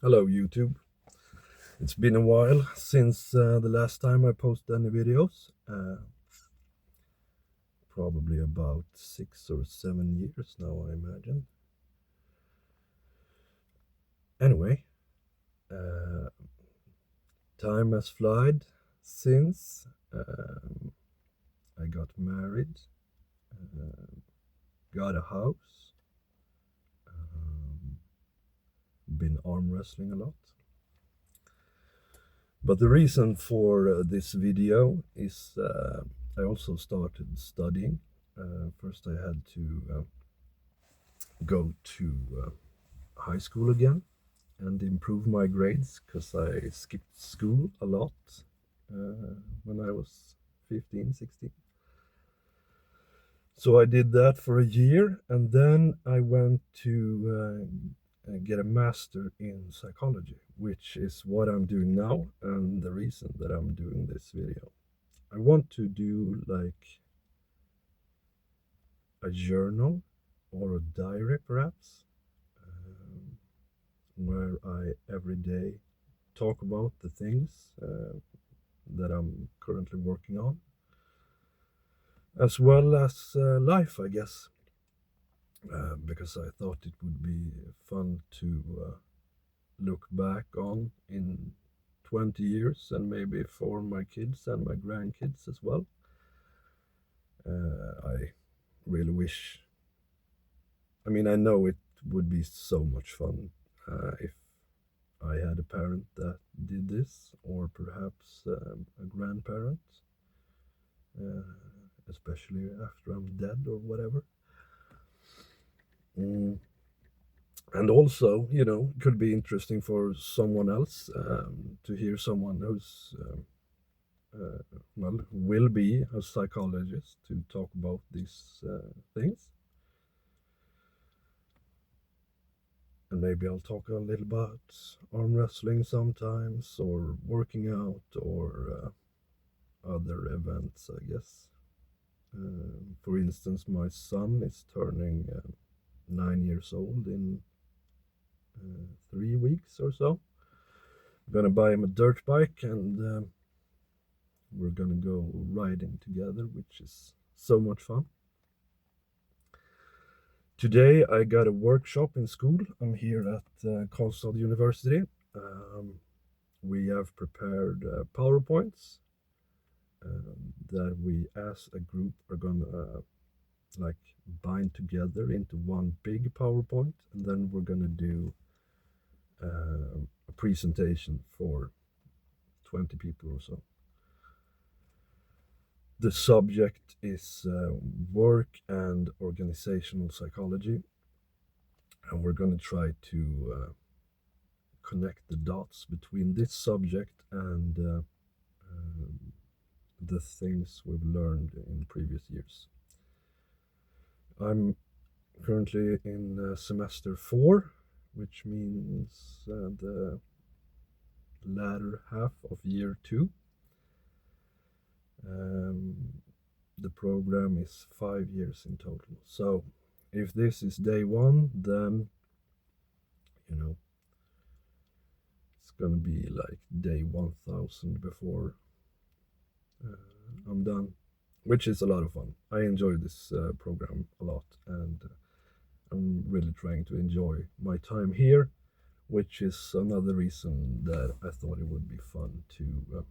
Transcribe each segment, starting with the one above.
Hello YouTube. It's been a while since the last time I posted any videos. Probably about 6 or 7 years now, I imagine. Anyway, uh, time has flied since I got married, uh, got a house, been arm wrestling a lot. But the reason for this video is I also started studying. First, I had to go to high school again and improve my grades because I skipped school a lot when I was 15, 16. So I did that for a year, and then I went to get a master in psychology, which is what I'm doing now and the reason that I'm doing this video. I want to do like a journal or a diary perhaps, where I every day talk about the things that I'm currently working on, as well as life, I guess, because I thought it would be fun to look back on in 20 years and maybe for my kids and my grandkids as well. I really wish, I mean, I know it would be so much fun if I had a parent that did this, or perhaps a grandparent, especially after I'm dead or whatever. Mm. And also, it could be interesting for someone else to hear someone who's, well, will be a psychologist to talk about these things. And maybe I'll talk a little about arm wrestling sometimes, or working out, or other events, I guess. For instance, my son is turning 9 years old in 3 weeks or so. I'm gonna buy him a dirt bike, and we're gonna go riding together, which is so much fun. Today I got a workshop in school. I'm here at Karlstad University. We have prepared PowerPoints that we as a group are gonna like bind together into one big PowerPoint, and then we're gonna do a presentation for 20 people or so. The subject is work and organizational psychology, and we're going to try to connect the dots between this subject and the things we've learned in previous years. I'm currently in semester 4, which means the latter half of year 2. The program is 5 years in total. So if this is day 1, then it's gonna be like day 1000 before I'm done, which is a lot of fun. I enjoy this program a lot, and I'm really trying to enjoy my time here, which is another reason that I thought it would be fun to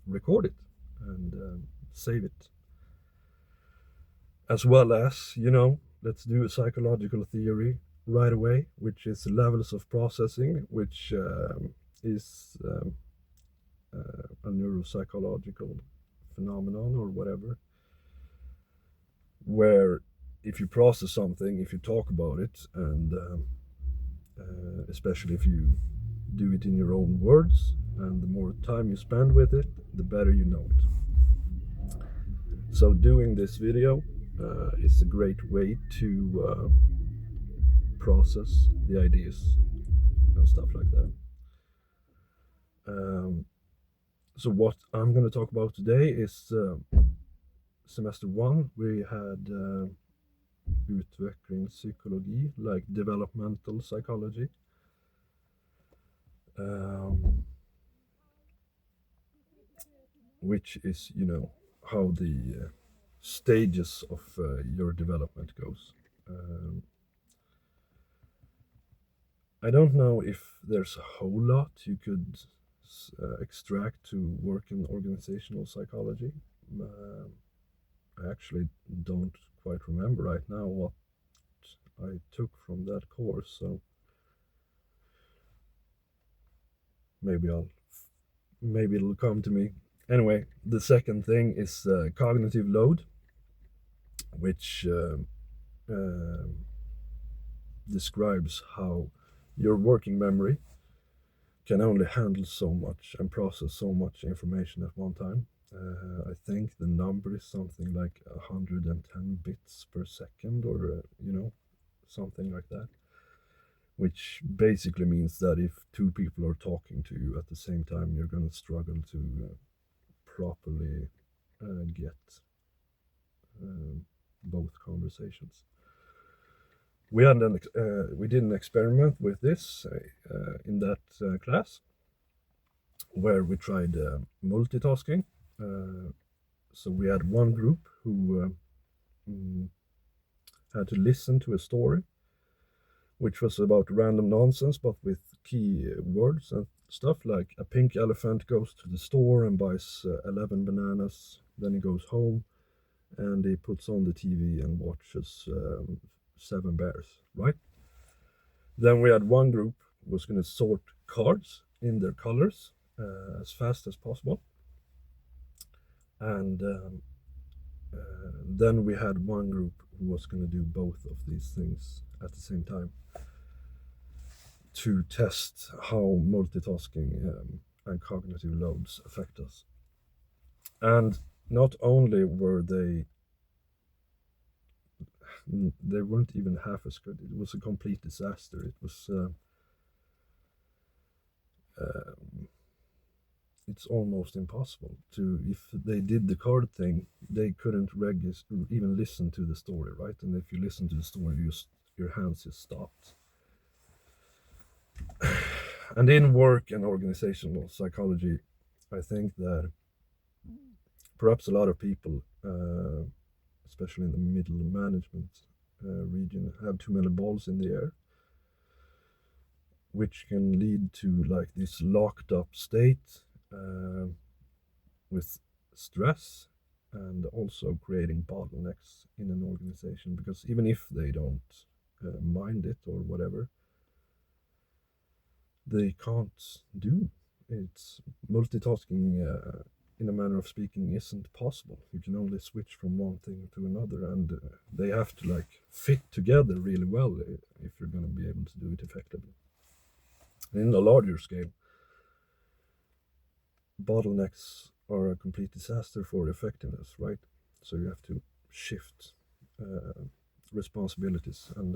record it and save it. As well as, let's do a psychological theory right away, which is levels of processing, which is a neuropsychological phenomenon or whatever, where if you process something, if you talk about it, and especially if you do it in your own words, and the more time you spend with it, the better you know it. So doing this video is a great way to process the ideas and stuff like that. So what I'm going to talk about today is semester 1. We had utvecklingspsykologi, like developmental psychology. um, which is, how the stages of your development goes. Um, I don't know if there's a whole lot you could extract to work in organizational psychology. Um, I actually don't quite remember right now what I took from that course, so maybe I'll maybe it'll come to me. Anyway, the second thing is cognitive load, which describes how your working memory can only handle so much and process so much information at one time. I think the number is something like 110 bits per second, or something like that. Which basically means that if two people are talking to you at the same time, you're going to struggle to properly get um, both conversations. We did an experiment with this in that class where we tried multitasking. Uh, so we had one group who had to listen to a story, which was about random nonsense, but with key words and stuff like a pink elephant goes to the store and buys 11 bananas. Then he goes home and he puts on the TV and watches Seven Bears, right? Then we had one group who was going to sort cards in their colors as fast as possible. And then we had one group who was going to do both of these things at the same time to test how multitasking and cognitive loads affect us. And not only were they weren't even half as good. It was a complete disaster. It was it's almost impossible to, if they did the card thing, they couldn't even listen to the story, right? And if you listen to the story, your hands just stopped. And in work and organizational psychology, I think that perhaps a lot of people, especially in the middle management region, have too many balls in the air, which can lead to like this locked up state with stress, and also creating bottlenecks in an organization, because even if they don't mind it or whatever, they can't do it's multitasking in a manner of speaking isn't possible. You can only switch from one thing to another, and they have to like fit together really well if you're going to be able to do it effectively. In a larger scale, bottlenecks are a complete disaster for effectiveness, right? So you have to shift uh, responsibilities and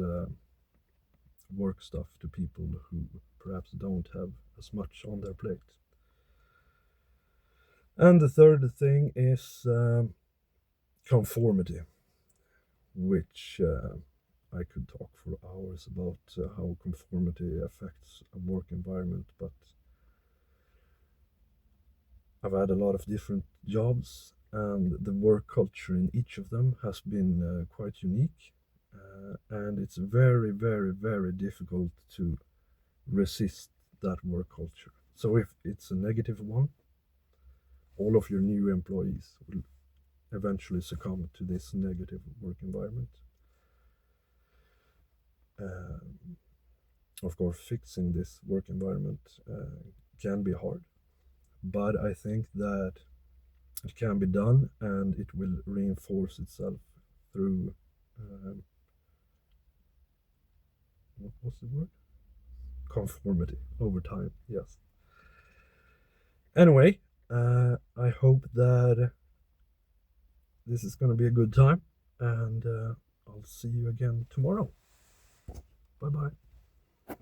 work stuff to people who perhaps don't have as much on their plate. And the third thing is conformity, which I could talk for hours about how conformity affects a work environment, but I've had a lot of different jobs, and the work culture in each of them has been quite unique. And it's very, very, very difficult to resist that work culture. So if it's a negative one, all of your new employees will eventually succumb to this negative work environment. Um, of course, fixing this work environment can be hard, but I think that it can be done, and it will reinforce itself through what was the word? Conformity over time. Yes. Anyway, I hope that this is going to be a good time, and I'll see you again tomorrow. Bye bye.